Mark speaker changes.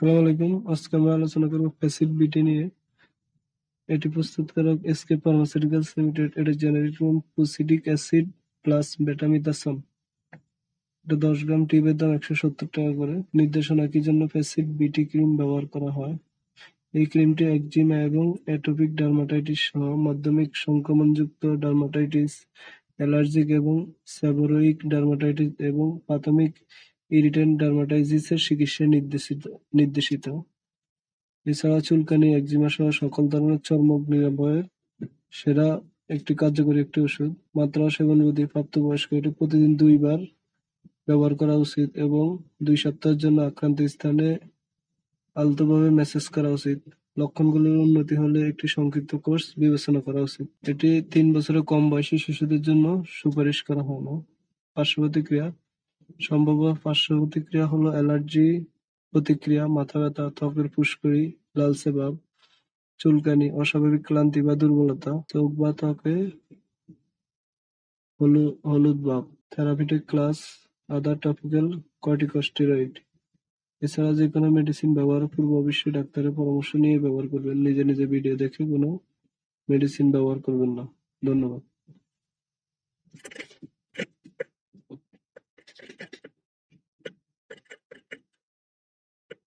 Speaker 1: আসসালামু আলাইকুম। আজকে আমরা আলোচনা করব প্যাসিভ বিটি নিয়ে। এটি প্রস্তুতকারক এসকে ফার্মাসিউটিক্যালস লিমিটেড। এটা জেনারিক নাম প্রোসিডিক অ্যাসিড প্লাস বেটামিথাসন। এটা 10 গ্রাম টিউবের দাম 170 টাকা করে। নির্দেশনা কি জন্য প্যাসিভ বিটি ক্রিম ব্যবহার করা হয়? এই ক্রিমটি একজিমা এবং অ্যাটোপিক ডার্মাটাইটিস সহ মাধ্যমিক সংক্রমণযুক্ত ডার্মাটাইটিস, অ্যালার্জিক এবং সেবোরোইক ডার্মাটাইটিস এবং প্রাথমিক ইরিটেন্ট ডার্মাটাইটিসের চিকিৎসায় নির্দেশিত। এছাড়া চুলকানি, একজিমা সহ সকল ধরনের চর্মরোগ নিরাময়ের সেরা কার্যকরী একটি ওষুধ। মাত্রা ও সেবনবিধি: প্রাপ্তবয়স্ক এটি প্রতিদিন 2 বার ব্যবহার করা উচিত এবং 2 সপ্তাহের জন্য আক্রান্ত স্থানে আলতোভাবে ম্যাসাজ করা উচিত। লক্ষণগুলোর উন্নতি হলে একটি সংক্ষিপ্ত কোর্স বিবেচনা করা উচিত। এটি 3 বছরের কম বয়সী শিশুদের জন্য সুপারিশ করা হয় না। পার্শ্ব প্রতিক্রিয়া: সম্ভাব্য পার্শ্ব প্রতিক্রিয়া হলো অ্যালার্জি প্রতিক্রিয়া, মাথা ব্যথা, ত্বকের ফুসকুড়ি, লালচে ভাব, চুলকানি, অস্বাভাবিক ক্লান্তি বা দুর্বলতা, চোখ বা ত্বকে হলুদ ভাব। থেরাপিউটিক ক্লাস: আদার টপিক্যাল কর্টিকোস্টেরয়েড। এছাড়া যেকোনো মেডিসিন ব্যবহারের পূর্বে অবশ্যই ডাক্তারের পরামর্শ নিয়ে ব্যবহার করবেন। নিজে নিজে ভিডিও দেখে কোনো মেডিসিন ব্যবহার করবেন না। ধন্যবাদ।